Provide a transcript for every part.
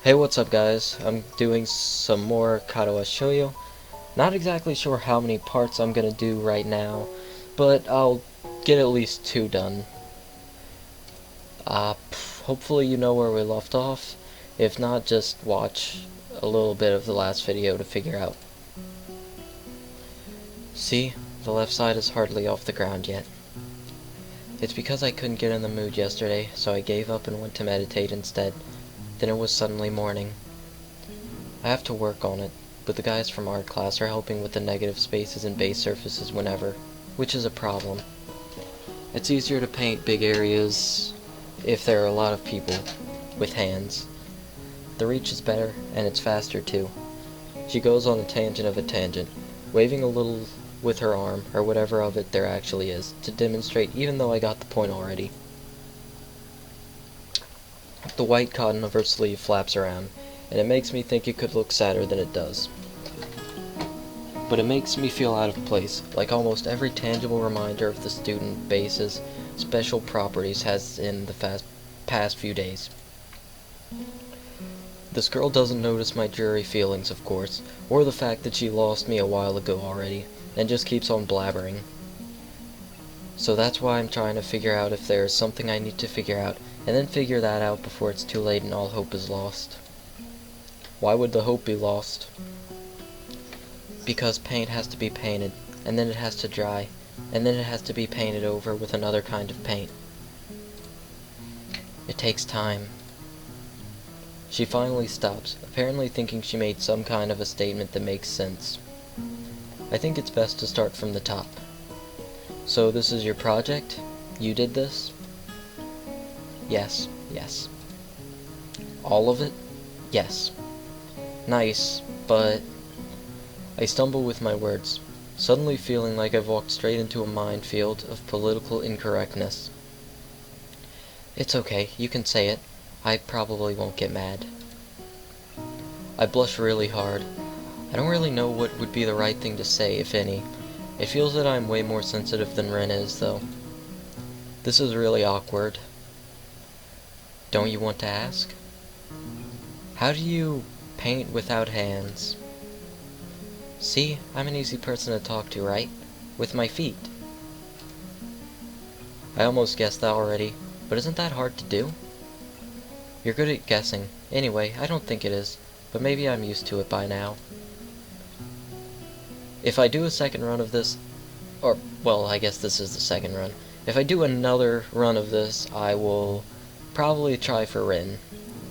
Hey, what's up guys? I'm doing some more Katawa Shoujo. Not exactly sure how many parts I'm gonna do right now, but I'll get at least 2 done. Hopefully you know where we left off. If not, just watch a little bit of the last video to figure out. See, the left side is hardly off the ground yet. It's because I couldn't get in the mood yesterday, so I gave up and went to meditate instead. Then it was suddenly morning. I have to work on it, but the guys from art class are helping with the negative spaces and base surfaces whenever, which is a problem. It's easier to paint big areas if there are a lot of people with hands. The reach is better, and it's faster too. She goes on a tangent of a tangent, waving a little with her arm, or whatever of it there actually is, to demonstrate even though I got the point already. The white cotton of her sleeve flaps around, and it makes me think it could look sadder than it does. But it makes me feel out of place, like almost every tangible reminder of the student base's special properties has in the past few days. This girl doesn't notice my dreary feelings, of course, or the fact that she lost me a while ago already, and just keeps on blabbering. So that's why I'm trying to figure out if there is something I need to figure out, and then figure that out before it's too late and all hope is lost. Why would the hope be lost? Because paint has to be painted, and then it has to dry, and then it has to be painted over with another kind of paint. It takes time. She finally stops, apparently thinking she made some kind of a statement that makes sense. I think it's best to start from the top. So this is your project? You did this? Yes. All of it? Yes. Nice, but... I stumble with my words, suddenly feeling like I've walked straight into a minefield of political incorrectness. It's okay, you can say it. I probably won't get mad. I blush really hard. I don't really know what would be the right thing to say, if any. It feels that I'm way more sensitive than Ren is, though. This is really awkward. Don't you want to ask? How do you paint without hands? See, I'm an easy person to talk to, right? With my feet. I almost guessed that already, but isn't that hard to do? You're good at guessing. Anyway, I don't think it is, but maybe I'm used to it by now. If I do a second run of this, or, well, I guess this is the second run. If I do another run of this, I will probably try for Rin,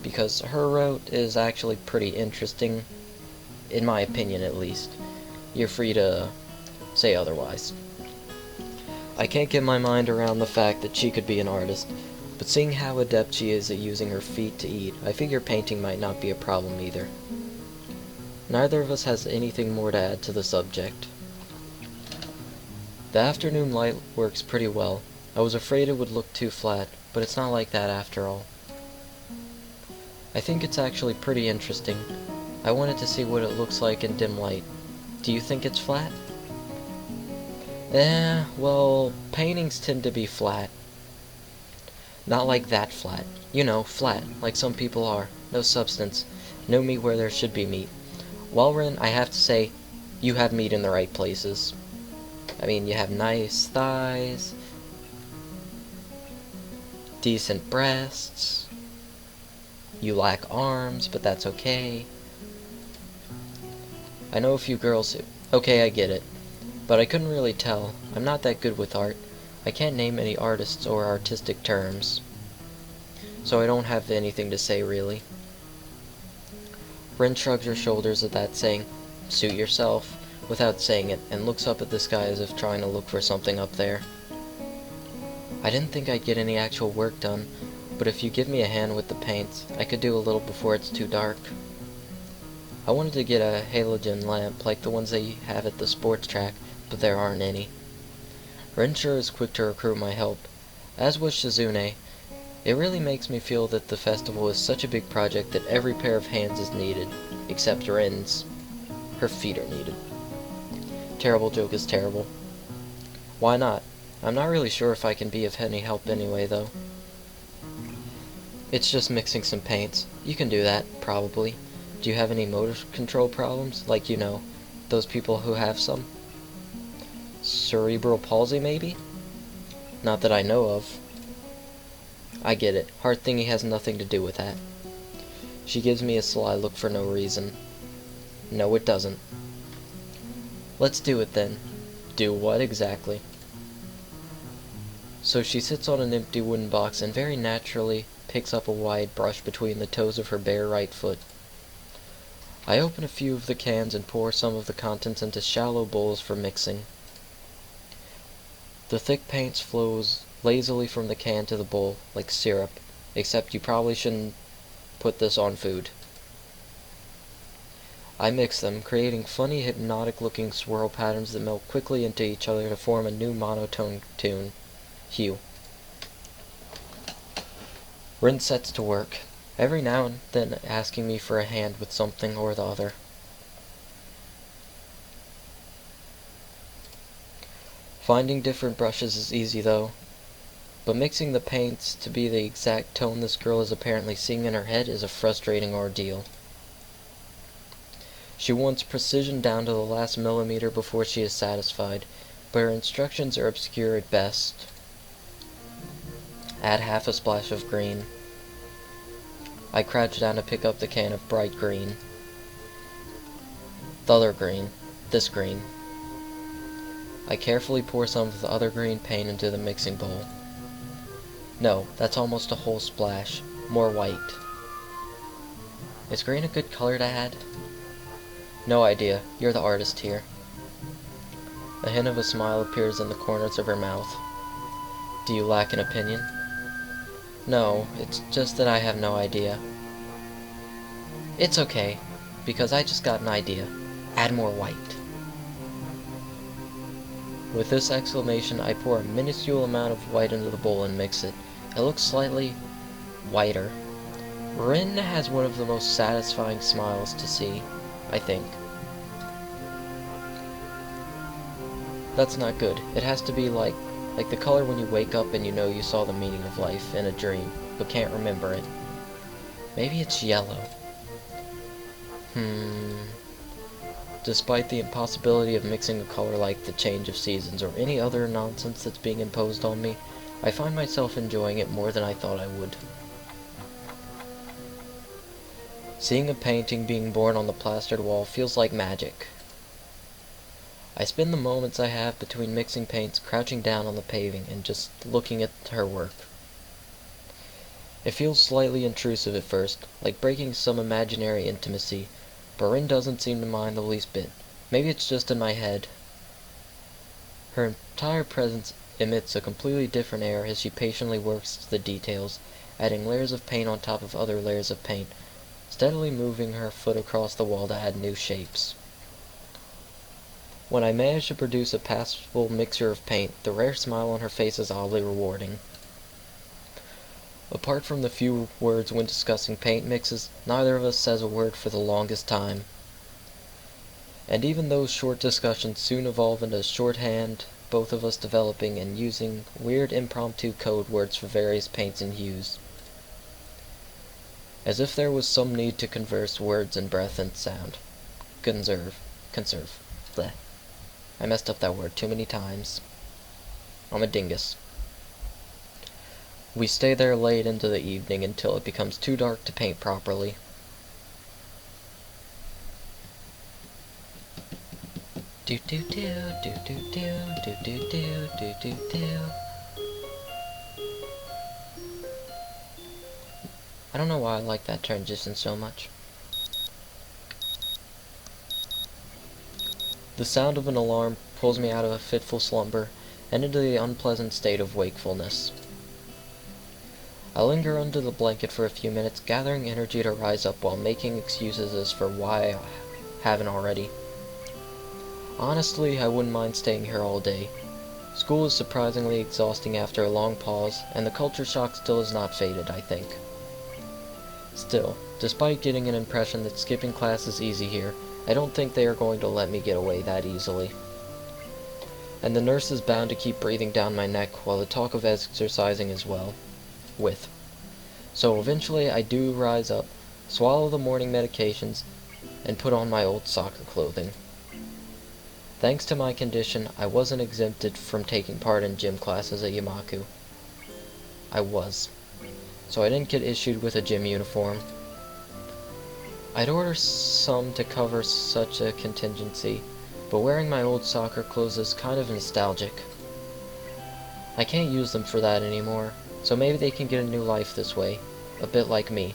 because her route is actually pretty interesting, in my opinion at least. You're free to say otherwise. I can't get my mind around the fact that she could be an artist, but seeing how adept she is at using her feet to eat, I figure painting might not be a problem either. Neither of us has anything more to add to the subject. The afternoon light works pretty well. I was afraid it would look too flat, but it's not like that after all. I think it's actually pretty interesting. I wanted to see what it looks like in dim light. Do you think it's flat? Well, paintings tend to be flat. Not like that flat. You know, flat, like some people are. No substance. No meat where there should be meat. While Ren, I have to say, you have meat in the right places. I mean, you have nice thighs, decent breasts, you lack arms, but that's okay. I know a few girls who... Okay, I get it. But I couldn't really tell. I'm not that good with art. I can't name any artists or artistic terms. So I don't have anything to say, really. Ren shrugs her shoulders at that, saying, "Suit yourself," without saying it, and looks up at the sky as if trying to look for something up there. I didn't think I'd get any actual work done, but if you give me a hand with the paints, I could do a little before it's too dark. I wanted to get a halogen lamp like the ones they have at the sports track, but there aren't any. Ren sure is quick to recruit my help, as was Shizune. It really makes me feel that the festival is such a big project that every pair of hands is needed, except Ren's. Her feet are needed. Terrible joke is terrible. Why not? I'm not really sure if I can be of any help anyway, though. It's just mixing some paints. You can do that, probably. Do you have any motor control problems? Like, those people who have some? Cerebral palsy, maybe? Not that I know of. I get it. Heart thingy has nothing to do with that. She gives me a sly look for no reason. No, it doesn't. Let's do it then. Do what exactly? So she sits on an empty wooden box and very naturally picks up a wide brush between the toes of her bare right foot. I open a few of the cans and pour some of the contents into shallow bowls for mixing. The thick paint flows lazily from the can to the bowl, like syrup, except you probably shouldn't put this on food. I mix them, creating funny hypnotic-looking swirl patterns that melt quickly into each other to form a new monotone hue. Rin sets to work, every now and then asking me for a hand with something or the other. Finding different brushes is easy though, but mixing the paints to be the exact tone this girl is apparently seeing in her head is a frustrating ordeal. She wants precision down to the last millimeter before she is satisfied, but her instructions are obscure at best. Add half a splash of green. I crouch down to pick up the can of bright green. The other green. This green. I carefully pour some of the other green paint into the mixing bowl. No, that's almost a whole splash. More white. Is green a good color to add? No idea. You're the artist here. A hint of a smile appears in the corners of her mouth. Do you lack an opinion? No, it's just that I have no idea. It's okay, because I just got an idea. Add more white. With this exclamation, I pour a minuscule amount of white into the bowl and mix it. It looks slightly whiter. Rin has one of the most satisfying smiles to see, I think. That's not good. It has to be like the color when you wake up and you know you saw the meaning of life in a dream, but can't remember it. Maybe it's yellow. Despite the impossibility of mixing a color like the change of seasons or any other nonsense that's being imposed on me, I find myself enjoying it more than I thought I would. Seeing a painting being born on the plastered wall feels like magic. I spend the moments I have between mixing paints crouching down on the paving and just looking at her work. It feels slightly intrusive at first, like breaking some imaginary intimacy, but Rin doesn't seem to mind the least bit. Maybe it's just in my head. Her entire presence emits a completely different air as she patiently works the details, adding layers of paint on top of other layers of paint, steadily moving her foot across the wall to add new shapes. When I manage to produce a passable mixture of paint, the rare smile on her face is oddly rewarding. Apart from the few words when discussing paint mixes, neither of us says a word for the longest time. And even those short discussions soon evolve into shorthand, both of us developing and using weird impromptu code words for various paints and hues. As if there was some need to converse words in breath and sound. Conserve. Bleh. I messed up that word too many times. I'm a dingus. We stay there late into the evening until it becomes too dark to paint properly. Do do do do do do do do do do do do. I don't know why I like that transition so much. The sound of an alarm pulls me out of a fitful slumber and into the unpleasant state of wakefulness. I linger under the blanket for a few minutes, gathering energy to rise up while making excuses as for why I haven't already. Honestly, I wouldn't mind staying here all day. School is surprisingly exhausting after a long pause, and the culture shock still has not faded, I think. Still, despite getting an impression that skipping class is easy here, I don't think they are going to let me get away that easily. And the nurse is bound to keep breathing down my neck while the talk of exercising as well. So eventually I do rise up, swallow the morning medications, and put on my old soccer clothing. Thanks to my condition, I wasn't exempted from taking part in gym classes at Yamaku. I was. So I didn't get issued with a gym uniform. I'd order some to cover such a contingency, but wearing my old soccer clothes is kind of nostalgic. I can't use them for that anymore, so maybe they can get a new life this way, a bit like me.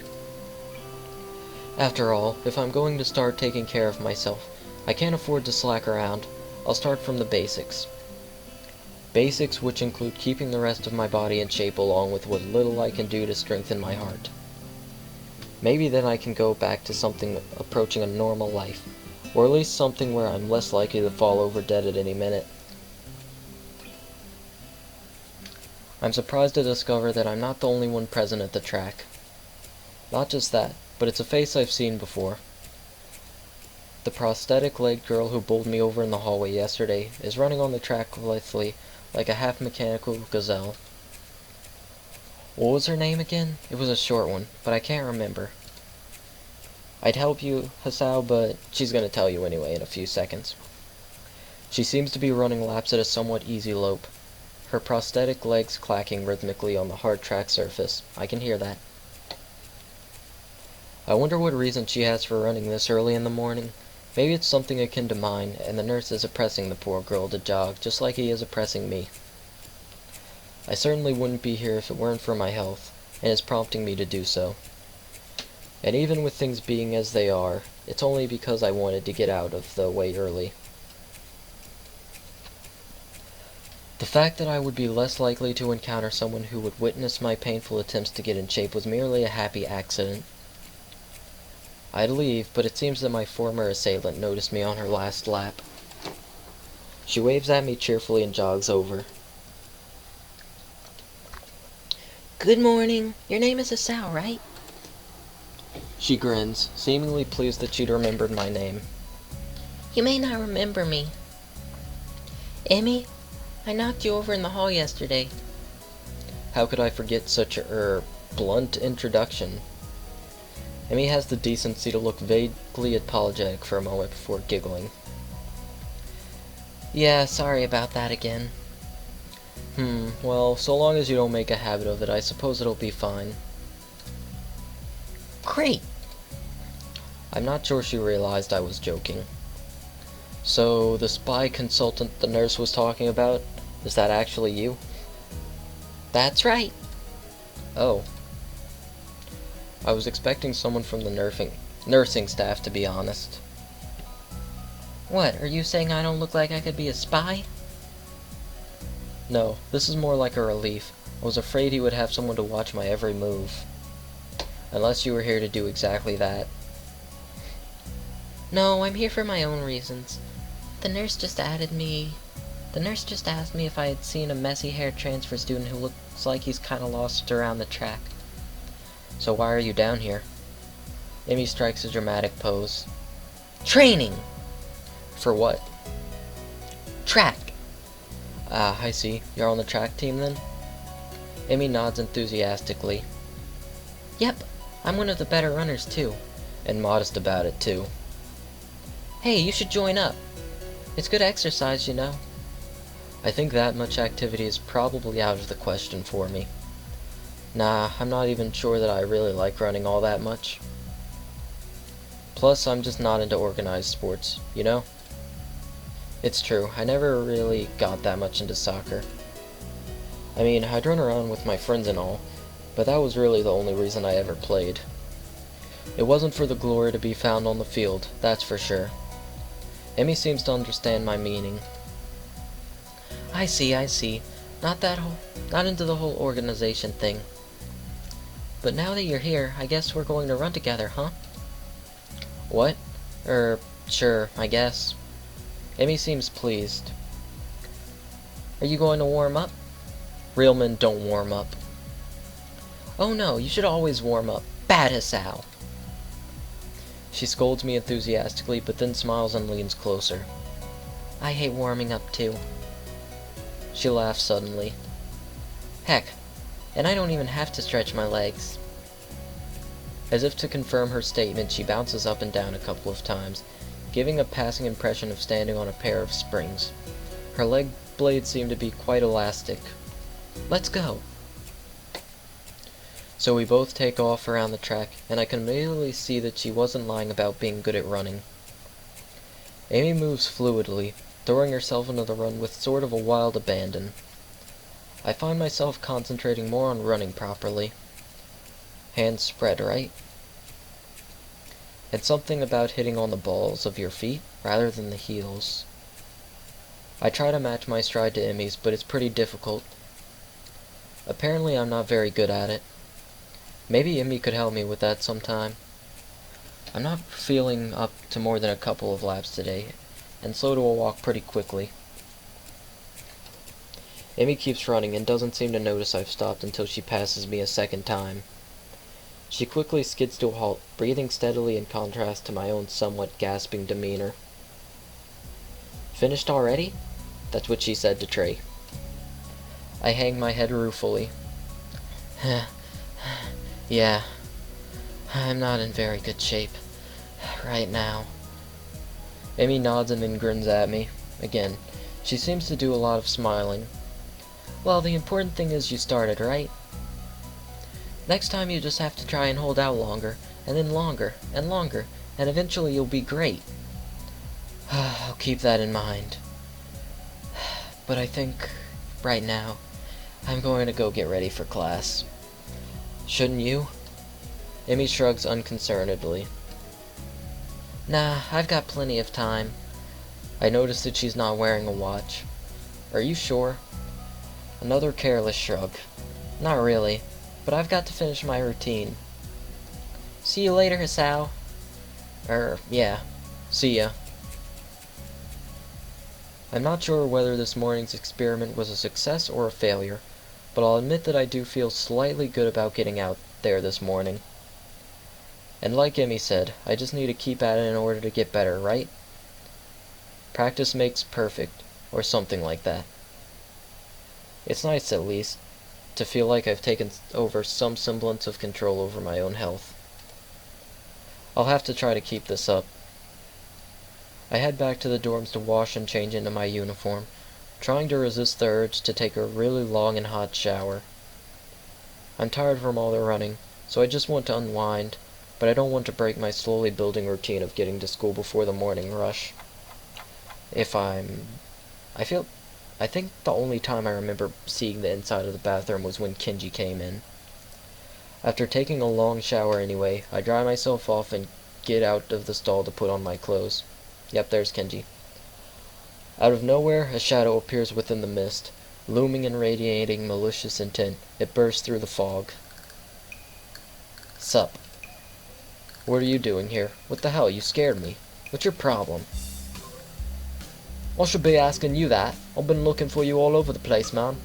After all, if I'm going to start taking care of myself, I can't afford to slack around. I'll start from the basics. Basics which include keeping the rest of my body in shape along with what little I can do to strengthen my heart. Maybe then I can go back to something approaching a normal life, or at least something where I'm less likely to fall over dead at any minute. I'm surprised to discover that I'm not the only one present at the track. Not just that, but it's a face I've seen before. The prosthetic-legged girl who bowled me over in the hallway yesterday is running on the track lithely like a half-mechanical gazelle. What was her name again? It was a short one, but I can't remember. I'd help you, Hisao, but she's gonna tell you anyway in a few seconds. She seems to be running laps at a somewhat easy lope, her prosthetic legs clacking rhythmically on the hard track surface. I can hear that. I wonder what reason she has for running this early in the morning. Maybe it's something akin to mine, and the nurse is oppressing the poor girl to jog, just like he is oppressing me. I certainly wouldn't be here if it weren't for my health, and it's prompting me to do so. And even with things being as they are, it's only because I wanted to get out of the way early. The fact that I would be less likely to encounter someone who would witness my painful attempts to get in shape was merely a happy accident. I'd leave, but it seems that my former assailant noticed me on her last lap. She waves at me cheerfully and jogs over. Good morning. Your name is Hisao, right? She grins, seemingly pleased that she'd remembered my name. You may not remember me. Emmy, I knocked you over in the hall yesterday. How could I forget such a, blunt introduction? Emmy has the decency to look vaguely apologetic for a moment before giggling. Yeah, sorry about that again. Well, so long as you don't make a habit of it, I suppose it'll be fine. Great! I'm not sure she realized I was joking. So, the spy consultant the nurse was talking about, is that actually you? That's right. Oh. I was expecting someone from the nursing staff, to be honest. What, are you saying I don't look like I could be a spy? No, this is more like a relief. I was afraid he would have someone to watch my every move. Unless you were here to do exactly that. No, I'm here for my own reasons. The nurse just asked me if I had seen a messy-haired transfer student who looks like he's kinda lost around the track. So why are you down here? Emmy strikes a dramatic pose. Training! For what? Track. Ah, I see. You're on the track team then? Emmy nods enthusiastically. Yep, I'm one of the better runners too. And modest about it too. Hey, you should join up. It's good exercise, you know. I think that much activity is probably out of the question for me. Nah, I'm not even sure that I really like running all that much. Plus, I'm just not into organized sports, you know? It's true, I never really got that much into soccer. I mean, I'd run around with my friends and all, but that was really the only reason I ever played. It wasn't for the glory to be found on the field, that's for sure. Emmy seems to understand my meaning. I see. Not into the whole organization thing. But now that you're here, I guess we're going to run together, huh? What? Sure, I guess. Emmy seems pleased. Are you going to warm up? Real men don't warm up. Oh no, you should always warm up. Bad Hisao. She scolds me enthusiastically, but then smiles and leans closer. I hate warming up too. She laughs suddenly. Heck, and I don't even have to stretch my legs. As if to confirm her statement, she bounces up and down a couple of times, giving a passing impression of standing on a pair of springs. Her leg blades seem to be quite elastic. Let's go! So we both take off around the track, and I can immediately see that she wasn't lying about being good at running. Amy moves fluidly, throwing herself into the run with sort of a wild abandon. I find myself concentrating more on running properly. Hands spread, right? And something about hitting on the balls of your feet rather than the heels. I try to match my stride to Emmy's, but it's pretty difficult. Apparently I'm not very good at it. Maybe Emmy could help me with that sometime. I'm not feeling up to more than a couple of laps today, and slow to a walk pretty quickly. Emmy keeps running and doesn't seem to notice I've stopped until she passes me a second time. She quickly skids to a halt, breathing steadily in contrast to my own somewhat gasping demeanor. Finished already? That's what she said to Trey. I hang my head ruefully. Yeah, I'm not in very good shape right now. Amy nods and then grins at me. Again, she seems to do a lot of smiling. Well, the important thing is you started, right? Next time you just have to try and hold out longer, and then longer, and longer, and eventually you'll be great. I'll keep that in mind. But I think, right now, I'm going to go get ready for class. Shouldn't you? Emmy shrugs unconcernedly. Nah, I've got plenty of time. I notice that she's not wearing a watch. Are you sure? Another careless shrug. Not really, but I've got to finish my routine. See you later, Hisao. Yeah. See ya. I'm not sure whether this morning's experiment was a success or a failure, but I'll admit that I do feel slightly good about getting out there this morning. And like Emmy said, I just need to keep at it in order to get better, right? Practice makes perfect, or something like that. It's nice, at least, to feel like I've taken over some semblance of control over my own health. I'll have to try to keep this up. I head back to the dorms to wash and change into my uniform, trying to resist the urge to take a really long and hot shower. I'm tired from all the running, so I just want to unwind, but I don't want to break my slowly building routine of getting to school before the morning rush. I think the only time I remember seeing the inside of the bathroom was when Kenji came in. After taking a long shower anyway, I dry myself off and get out of the stall to put on my clothes. Yep, there's Kenji. Out of nowhere, a shadow appears within the mist, looming and radiating malicious intent. It bursts through the fog. Sup? What are you doing here? What the hell? You scared me. What's your problem? I should be asking you that. I've been looking for you all over the place, man.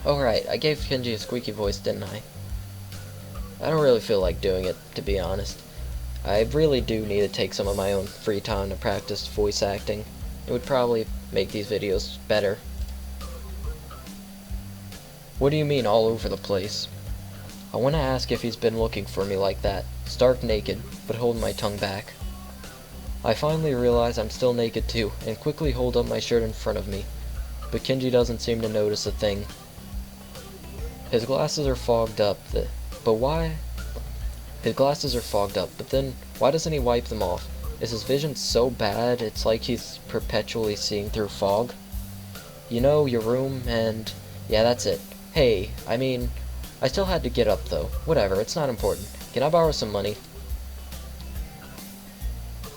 Oh right, I gave Kenji a squeaky voice, didn't I? I don't really feel like doing it, to be honest. I really do need to take some of my own free time to practice voice acting. It would probably make these videos better. What do you mean all over the place? I want to ask if he's been looking for me like that, stark naked, but holding my tongue back. I finally realize I'm still naked too, and quickly hold up my shirt in front of me, but Kenji doesn't seem to notice a thing. His glasses are fogged up, but why? His glasses are fogged up, but then why doesn't he wipe them off? Is his vision so bad it's like he's perpetually seeing through fog? You know, your room and... yeah, that's it. Hey, I mean, I still had to get up though. Whatever, it's not important. Can I borrow some money?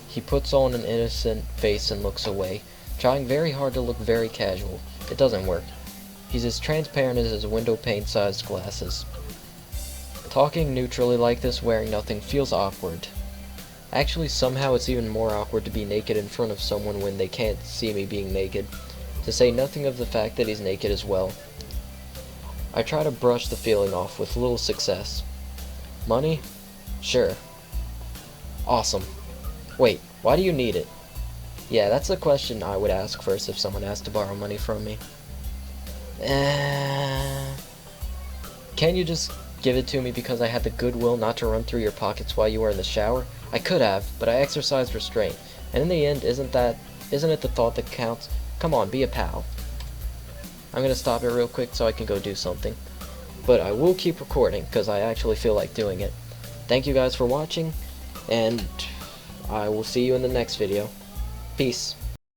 He puts on an innocent face and looks away, trying very hard to look very casual. It doesn't work. He's as transparent as his window pane-sized glasses. Talking neutrally like this, wearing nothing, feels awkward. Actually, somehow it's even more awkward to be naked in front of someone when they can't see me being naked, to say nothing of the fact that he's naked as well. I try to brush the feeling off with little success. Money? Sure. Awesome. Wait, why do you need it? Yeah, that's the question I would ask first if someone asked to borrow money from me. Can you just give it to me because I had the goodwill not to run through your pockets while you were in the shower? I could have, but I exercised restraint. And in the end, isn't it the thought that counts? Come on, be a pal. I'm gonna stop it real quick so I can go do something. But I will keep recording, because I actually feel like doing it. Thank you guys for watching, and I will see you in the next video. Peace.